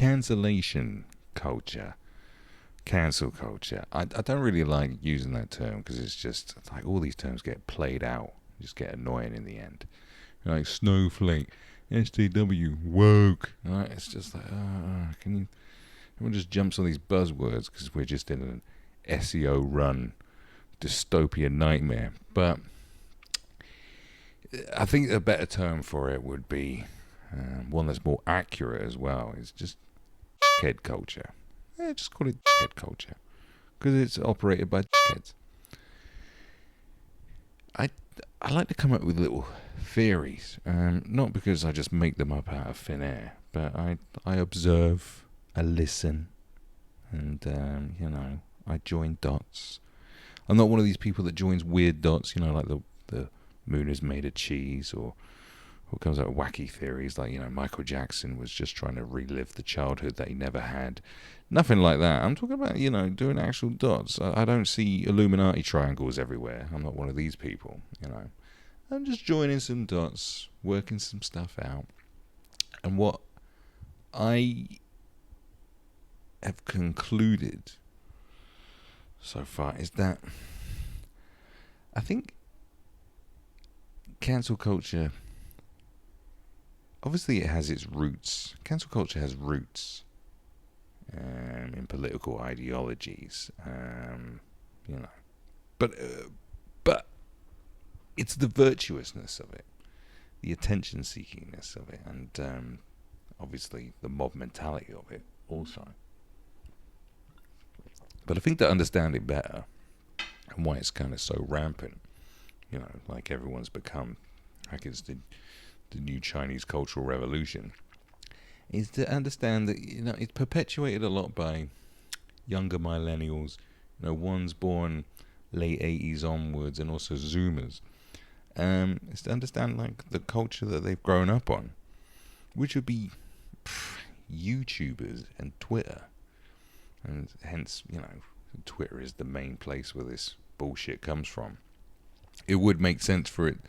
cancellation culture. Cancel culture. I don't really like using that term because it's just like all these terms get played out, just get annoying in the end. Like snowflake, SJW, woke. Right? It's just like, can you? Everyone just jumps on these buzzwords because we're just in an SEO run dystopian nightmare. But I think a better term for it would be one that's more accurate as well. It's just head culture. Yeah, just call it head culture because it's operated by kids. I like to come up with little theories, not because I just make them up out of thin air, but I observe, I listen, and I join dots. I'm not one of these people that joins weird dots, like the moon is made of cheese, or comes out with wacky theories like, Michael Jackson was just trying to relive the childhood that he never had. Nothing like that. I'm talking about, doing actual dots. I don't see Illuminati triangles everywhere. I'm not one of these people, I'm just joining some dots, working some stuff out. And what I have concluded so far is that I think cancel culture, obviously it has its roots. Cancel culture has roots in political ideologies, but it's the virtuousness of it, the attention-seekingness of it, and obviously the mob mentality of it also. But I think to understand it better and why it's kind of so rampant, like everyone's become, like it's the new Chinese Cultural Revolution, is to understand that it's perpetuated a lot by younger millennials, ones born late 80s onwards, and also Zoomers. It's to understand like the culture that they've grown up on, which would be YouTubers and Twitter, and hence Twitter is the main place where this bullshit comes from. It would make sense for it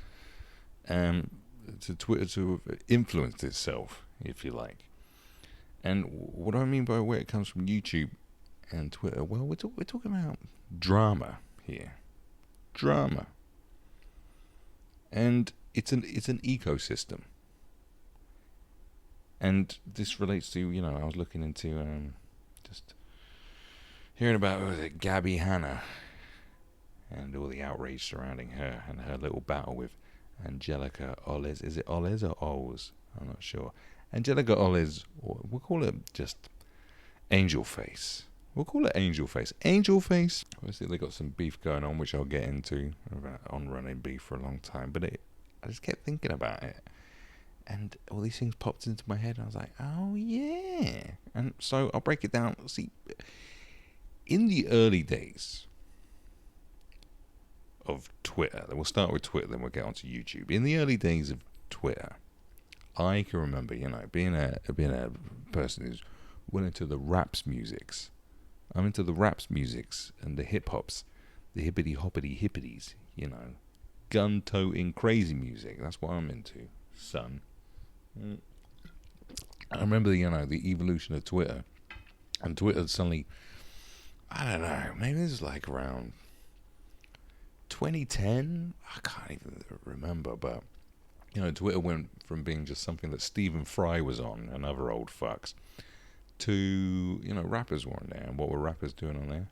to Twitter to have influenced itself, if you like. And what do I mean by where it comes from, YouTube and Twitter? Well, we're talking about drama here. Drama. And it's an ecosystem. And this relates to, I was looking into just hearing about, Gabby Hanna and all the outrage surrounding her and her little battle with Angelica Oles. Is it Oles or Oles? I'm not sure. Angelica Oles, we'll call it just Angel Face. We'll call it Angel Face. Angel Face, obviously they got some beef going on, which I'll get into, on running beef for a long time. But I just kept thinking about it. And all these things popped into my head. And I was like, oh, yeah. And so I'll break it down. See, in the early days of Twitter, we'll start with Twitter, then we'll get onto YouTube. In the early days of Twitter, I can remember, being a person who's well into the raps musics. I'm into the raps musics and the hip hops, the hippity hoppity hippities, gun toting crazy music. That's what I'm into, son. I remember the evolution of Twitter, and Twitter suddenly, I don't know, maybe this is like around 2010. I can't even remember, but Twitter went from being just something that Stephen Fry was on and other old fucks to, rappers were on there. And what were rappers doing on there?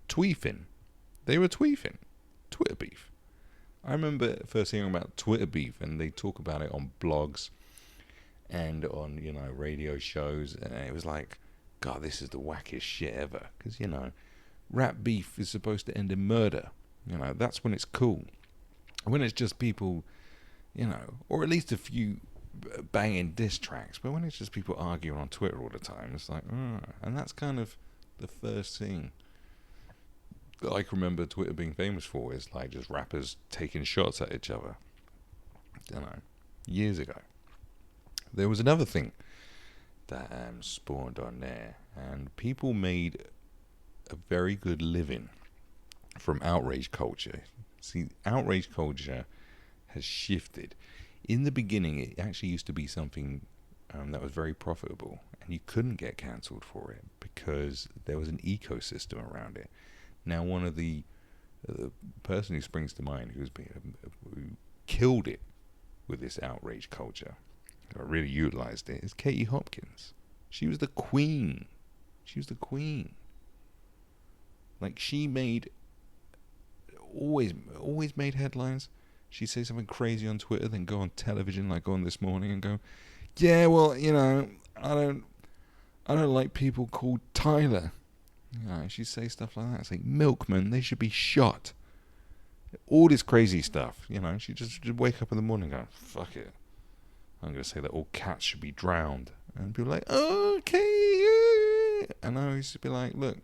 Tweefing. They were tweefing. Twitter beef. I remember first hearing about Twitter beef, and they talk about it on blogs and on, radio shows. And it was like, God, this is the wackiest shit ever. Because, rap beef is supposed to end in murder. That's when it's cool. When it's just people, or at least a few banging diss tracks, but when it's just people arguing on Twitter all the time, it's like, and that's kind of the first thing that I can remember Twitter being famous for, is like just rappers taking shots at each other. Years ago. There was another thing that spawned on there, and people made a very good living from outrage culture. See, outrage culture has shifted. In the beginning, it actually used to be something that was very profitable, and you couldn't get cancelled for it because there was an ecosystem around it. Now, one of the person who springs to mind who killed it with this outrage culture, who really utilized it, is Katie Hopkins. She was the queen. She was the queen. Like, she made always made headlines. She'd say something crazy on Twitter, then go on television, like on This Morning, and go, yeah, well, you know, I don't like people called Tyler. You know, she'd say stuff like that. It's like, milkmen, they should be shot. All this crazy stuff, you know. She'd just wake up in the morning and go, fuck it, I'm going to say that all cats should be drowned. And people are like, okay. And I used to be like, look,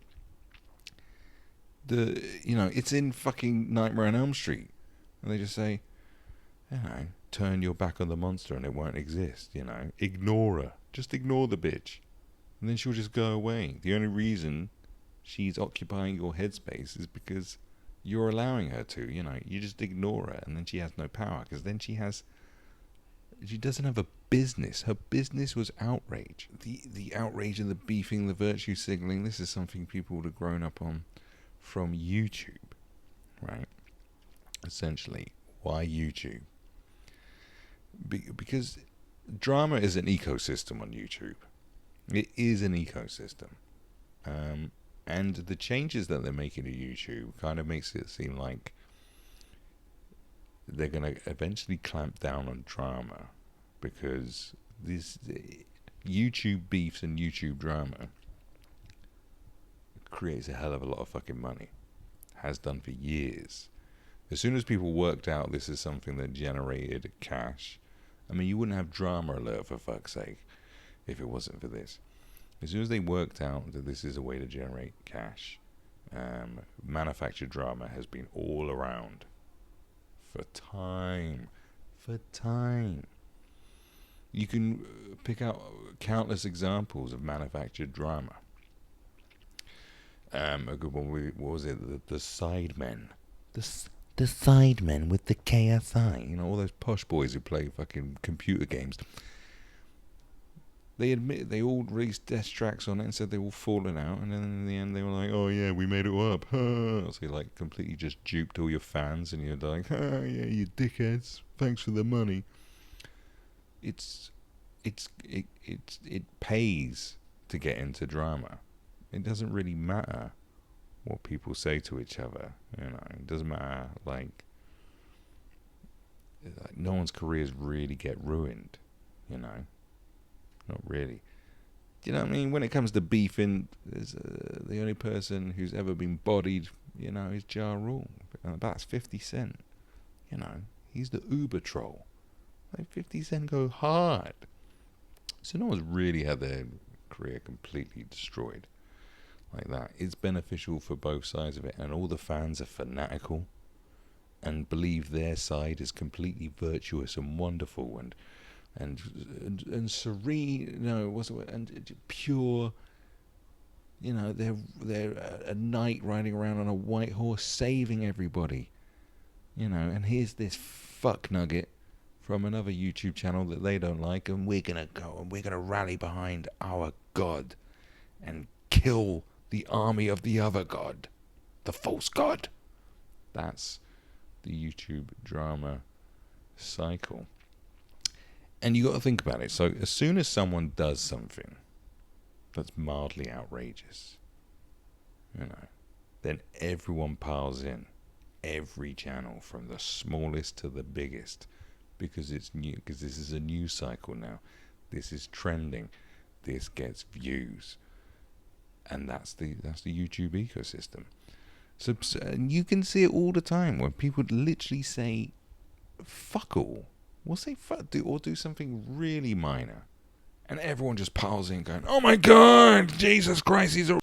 it's in fucking Nightmare on Elm Street. And they just say, you know, turn your back on the monster and it won't exist, you know. Ignore her. Just ignore the bitch. And then she'll just go away. The only reason she's occupying your headspace is because you're allowing her to, you know. You just ignore her and then she has no power, because then she doesn't have a business. Her business was outrage. The outrage and the beefing, the virtue signaling, this is something people would have grown up on from YouTube, right? Essentially, why YouTube? Because drama is an ecosystem on YouTube. It is an ecosystem. And the changes that they're making to YouTube kind of makes it seem like they're going to eventually clamp down on drama, because this YouTube beefs and YouTube drama creates a hell of a lot of fucking money. Has done for years. As soon as people worked out this is something that generated cash, I mean, you wouldn't have Drama Alert, for fuck's sake, if it wasn't for this. As soon as they worked out that this is a way to generate cash, manufactured drama has been all around for time. You can pick out countless examples of manufactured drama. A good one, what was it? The Sidemen. The Sidemen with the KSI. You know, all those posh boys who play fucking computer games. They admit they all released diss tracks on it and said they were falling out, and then in the end they were like, oh yeah, we made it up. So you like completely just duped all your fans, and you're like, yeah, you dickheads, thanks for the money. It pays to get into drama. It doesn't really matter what people say to each other, you know. It doesn't matter, like no one's careers really get ruined, you know. Not really. Do you know what I mean? When it comes to beefing, there's the only person who's ever been bodied, you know, is Ja Rule. That's 50 Cent. You know, he's the Uber troll. Like 50 Cent go hard. So no one's really had their career completely destroyed like that. It's beneficial for both sides of it, and all the fans are fanatical and believe their side is completely virtuous and wonderful and serene, you know, and pure. You know, they're a knight riding around on a white horse, saving everybody. You know, and here's this fuck nugget from another YouTube channel that they don't like, and we're gonna go and we're gonna rally behind our god and kill the army of the other god, the false god. That's the YouTube drama cycle. And you got to think about it. So as soon as someone does something that's mildly outrageous, you know, then everyone piles in. Every channel, from the smallest to the biggest, because it's new. Because this is a news cycle now. This is trending. This gets views, and that's the YouTube ecosystem. So and you can see it all the time when people literally say "fuck all." We'll say fuck, do something really minor, and everyone just piles in, going, "Oh my God, Jesus Christ, he's a."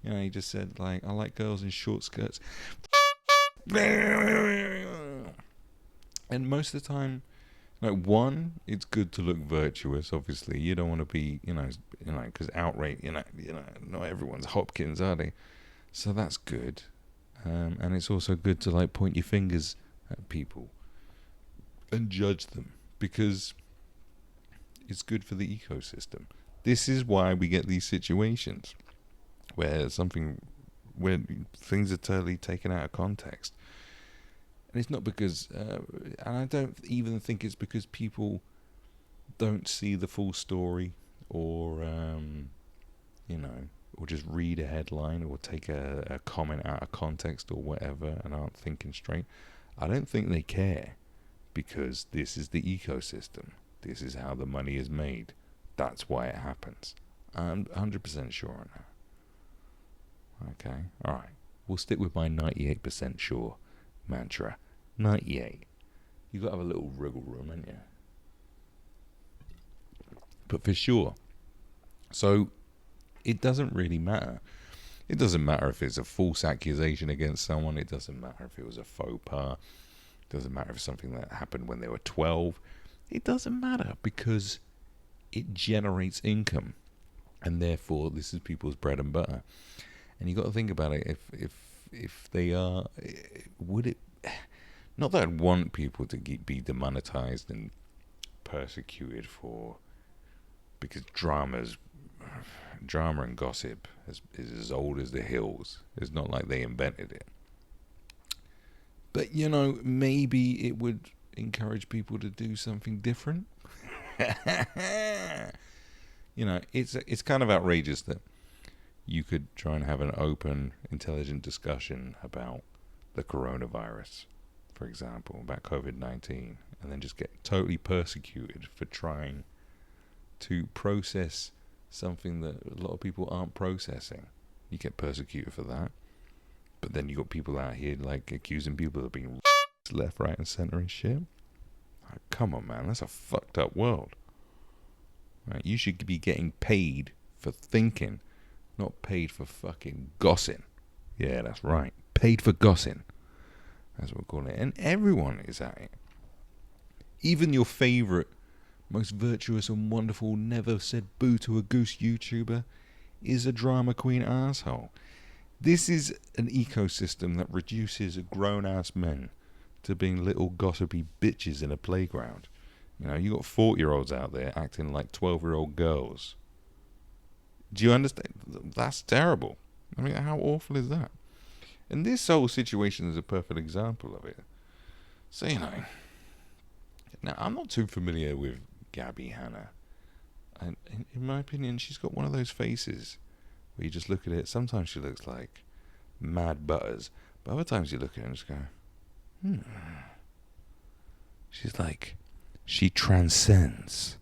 You know, he just said, like, I like girls in short skirts. And most of the time, like, one, it's good to look virtuous. Obviously, you don't want to be, because outrage, not everyone's Hopkins, are they? So that's good, and it's also good to like point your fingers at people and judge them, because it's good for the ecosystem. This is why we get these situations where things are totally taken out of context. And it's not because, and I don't even think it's because people don't see the full story, or or just read a headline or take a comment out of context or whatever and aren't thinking straight. I don't think they care, because this is the ecosystem. This is how the money is made. That's why it happens. I'm 100% sure on that. Okay, alright. We'll stick with my 98% sure mantra. 98. You've got to have a little wriggle room, haven't you? But for sure. So, it doesn't really matter. It doesn't matter if it's a false accusation against someone. It doesn't matter if it was a faux pas. It doesn't matter if it's something that happened when they were 12. It doesn't matter, because it generates income. And therefore, this is people's bread and butter. And you've got to think about it. If they are... Would it... Not that I'd want people to be demonetized and persecuted because drama and gossip is as old as the hills. It's not like they invented it. But, maybe it would encourage people to do something different. It's kind of outrageous that you could try and have an open, intelligent discussion about the coronavirus, for example, about COVID-19, and then just get totally persecuted for trying to process something that a lot of people aren't processing. You get persecuted for that. But then you got people out here like accusing people of being left, right, and center and shit. Like, come on, man, that's a fucked up world. Right? You should be getting paid for thinking, not paid for fucking gossing. Yeah, that's right. Paid for gossing. That's what we're calling it. And everyone is at it. Even your favorite, most virtuous and wonderful, never said boo to a goose YouTuber is a drama queen asshole. This is an ecosystem that reduces grown-ass men to being little gossipy bitches in a playground. You got 40-year-olds out there acting like 12-year-old girls. Do you understand? That's terrible. I mean, how awful is that? And this whole situation is a perfect example of it. So, now, I'm not too familiar with Gabby Hanna. And in my opinion, she's got one of those faces where you just look at it. Sometimes she looks like Mad Butters, but other times you look at her and just go, She's like, she transcends.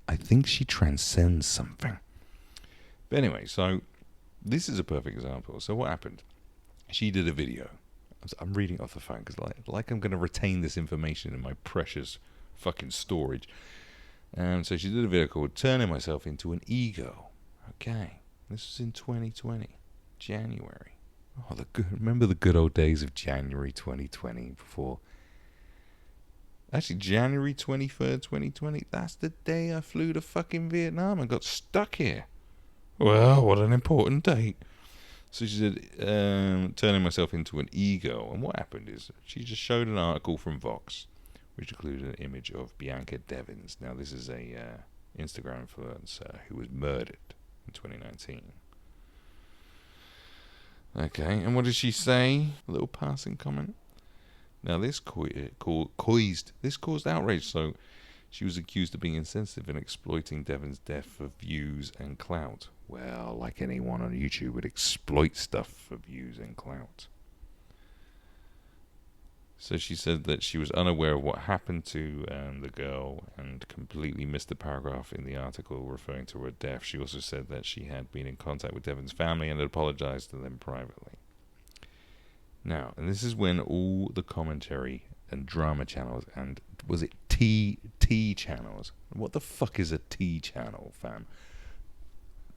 I think she transcends something. But anyway, so this is a perfect example. So what happened? She did a video. I'm reading off the phone because like I'm going to retain this information in my precious fucking storage. So she did a video called Turning Myself into an Ego. Okay. This was in 2020. January. Oh, remember the good old days of January 2020 before... Actually, January 23rd, 2020, that's the day I flew to fucking Vietnam and got stuck here. Well, what an important date. So she said, turning myself into an ego. And what happened is she just showed an article from Vox, which included an image of Bianca Devins. Now, this is a Instagram influencer who was murdered in 2019. Okay, and what did she say? A little passing comment. Now, this caused outrage. So, she was accused of being insensitive and exploiting Devon's death for views and clout. Well, like anyone on YouTube would exploit stuff for views and clout. So she said that she was unaware of what happened to the girl and completely missed the paragraph in the article referring to her death. She also said that she had been in contact with Devon's family and had apologized to them privately. Now, and this is when all the commentary and drama channels, and was it T channels? What the fuck is a T channel, fam?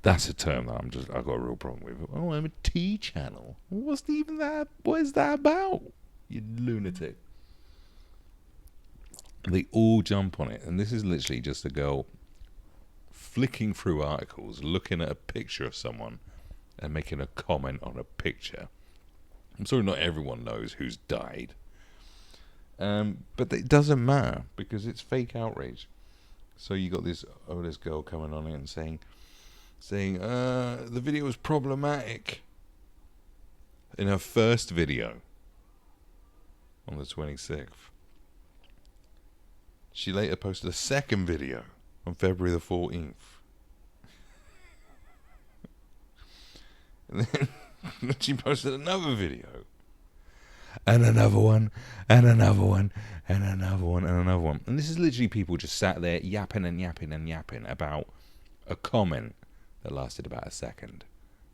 That's a term that I've got a real problem with. Oh, I'm a T channel. What's even that? What is that about? You lunatic. They all jump on it, and this is literally just a girl flicking through articles, looking at a picture of someone and making a comment on a picture. I'm sorry, not everyone knows who's died. But it doesn't matter because it's fake outrage. So you got this girl coming on it and saying the video was problematic in her first video on the 26th. She later posted a second video on February the 14th. And then she posted another video. And another one, and another one, and another one, and another one. And this is literally people just sat there yapping and yapping and yapping about a comment that lasted about a second.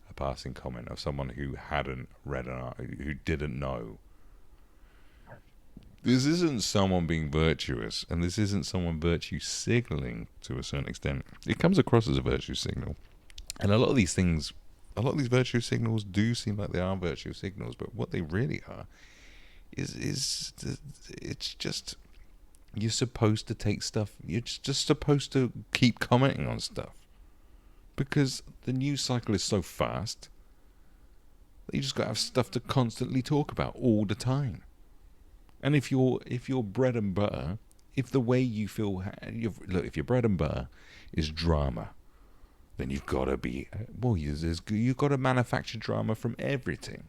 A passing comment of someone who hadn't read who didn't know. This isn't someone being virtuous, and this isn't someone virtue signaling to a certain extent. It comes across as a virtue signal. And a lot of these virtue signals do seem like they are virtue signals, but what they really are is it's just, you're supposed to take stuff, you're just supposed to keep commenting on stuff. Because the news cycle is so fast that you just got to have stuff to constantly talk about all the time. And if your bread and butter, if the way you feel, if your bread and butter is drama, then you've got to be, you've got to manufacture drama from everything.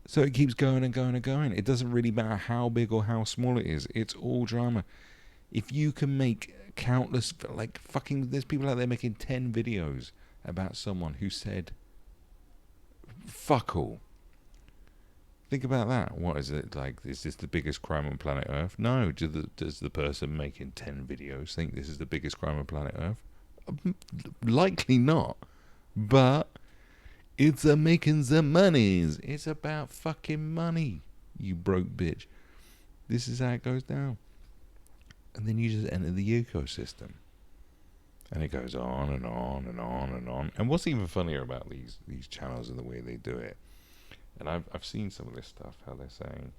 So it keeps going and going and going. It doesn't really matter how big or how small it is. It's all drama. If you can make countless, there's people out there making 10 videos about someone who said fuck all. Think about that. What is it like? Is this the biggest crime on planet Earth? No. Does the person making 10 videos think this is the biggest crime on planet Earth? Likely not. But it's making the monies. It's about fucking money, you broke bitch. This is how it goes down. And then you just enter the ecosystem. And it goes on and on and on and on. And what's even funnier about these channels and the way they do it, and I've seen some of this stuff, how they're saying,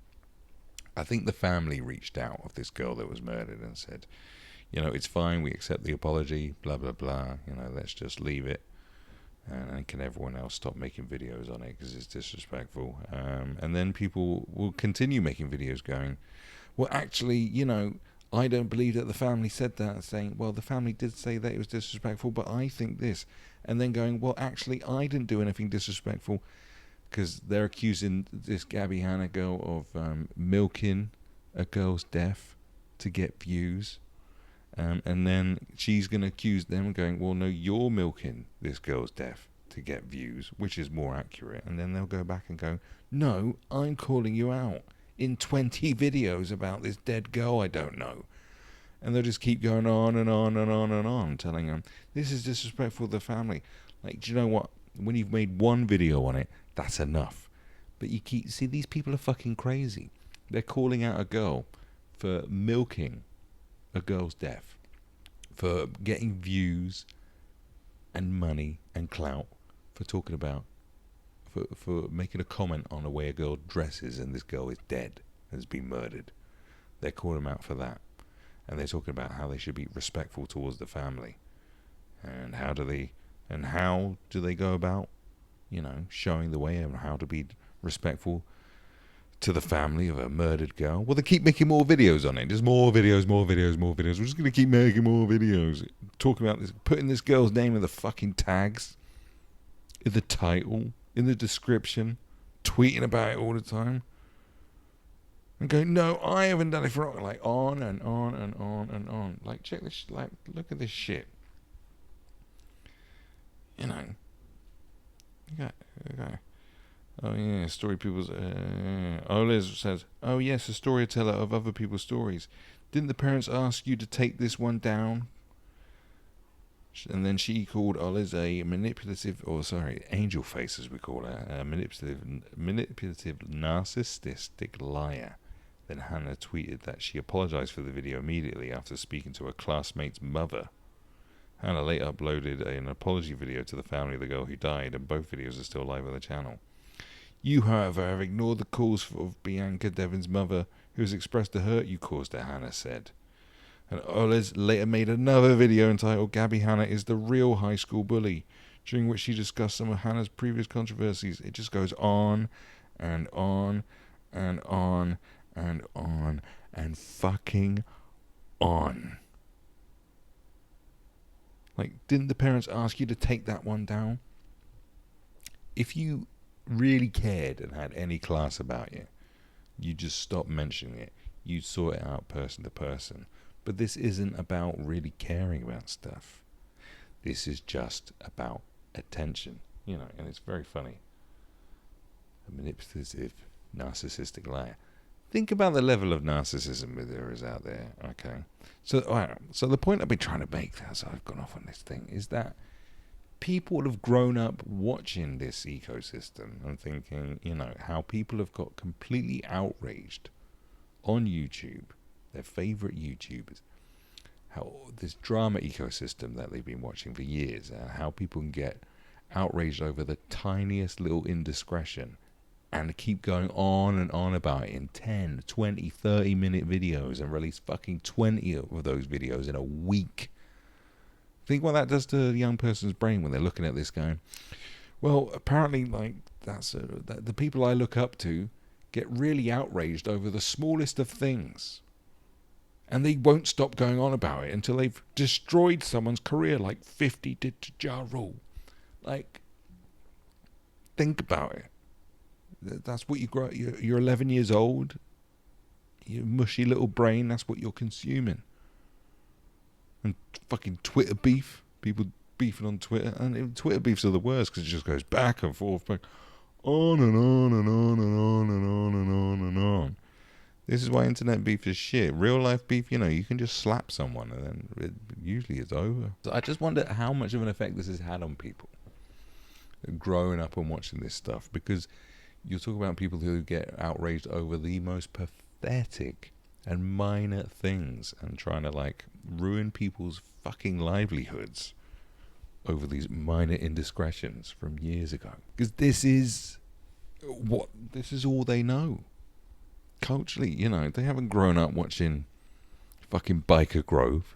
I think the family reached out of this girl that was murdered and said, it's fine, we accept the apology, blah, blah, blah, let's just leave it. And can everyone else stop making videos on it because it's disrespectful? And then people will continue making videos going, well, actually, I don't believe that the family said that, saying, well, the family did say that it was disrespectful, but I think this. And then going, well, actually, I didn't do anything disrespectful, because they're accusing this Gabby Hanna girl of milking a girl's death to get views. And then she's going to accuse them of going, well, no, you're milking this girl's death to get views, which is more accurate. And then they'll go back and go, no, I'm calling you out in 20 videos about this dead girl I don't know. And they'll just keep going on and on and on and on, telling them, this is disrespectful to the family. Like, do you know what? When you've made one video on it, that's enough. But see, these people are fucking crazy. They're calling out a girl for milking a girl's death, for getting views and money and clout, for talking about, for making a comment on the way a girl dresses and this girl is dead, has been murdered. They're calling them out for that. And they're talking about how they should be respectful towards the family. And how do they go about, showing the way of how to be respectful to the family of a murdered girl? Well, they keep making more videos on it. There's more videos. We're just going to keep making more videos. Talking about this, putting this girl's name in the fucking tags, in the title, in the description, tweeting about it all the time. And going, no, I haven't done it for wrong. Like, on and on and on and on. Like, check this, look at this shit. Okay. Oh yeah, story people's. Liz says, "Oh yes, a storyteller of other people's stories. Didn't the parents ask you to take this one down?" And then she called Oliz a angel face, as we call her, a manipulative, narcissistic liar. Then Hannah tweeted that she apologized for the video immediately after speaking to her classmate's mother. Hannah later uploaded an apology video to the family of the girl who died, and both videos are still live on the channel. You, however, have ignored the calls of Bianca Devon's mother, who has expressed the hurt you caused her, Hannah said. And Oliz later made another video entitled Gabby Hanna is the Real High School Bully, during which she discussed some of Hannah's previous controversies. It just goes on and on and on and on and fucking on. Like, didn't the parents ask you to take that one down? If you really cared and had any class about you, you just stop mentioning it. You sort it out person to person. But this isn't about really caring about stuff. This is just about attention, you know, and it's very funny. A manipulative, narcissistic liar. Think about the level of narcissism there is out there, okay? So, all right, so the point I've been trying to make, as I've gone off on this thing, is that people have grown up watching this ecosystem and thinking, you know, how people have got completely outraged on YouTube, their favorite YouTubers, how this drama ecosystem that they've been watching for years, how people can get outraged over the tiniest little indiscretion and keep going on and on about it in 10, 20, 30-minute videos and release fucking 20 of those videos in a week. Think what that does to a young person's brain when they're looking at this going, well, apparently, like, the people I look up to get really outraged over the smallest of things. And they won't stop going on about it until they've destroyed someone's career like 50 did to Ja Rule. Like, think about it. That's what you grow. You're 11 years old. Your mushy little brain, that's what you're consuming. And fucking Twitter beef. People beefing on Twitter. And Twitter beefs are the worst because it just goes back and forth. Back, on and on and on and on and on and on and on. This is why internet beef is shit. Real life beef, you know, you can just slap someone and then usually it's over. So I just wonder how much of an effect this has had on people growing up and watching this stuff, because you talk about people who get outraged over the most pathetic and minor things and trying to like ruin people's fucking livelihoods over these minor indiscretions from years ago. Because this is all they know. Culturally, you know, they haven't grown up watching fucking Biker Grove.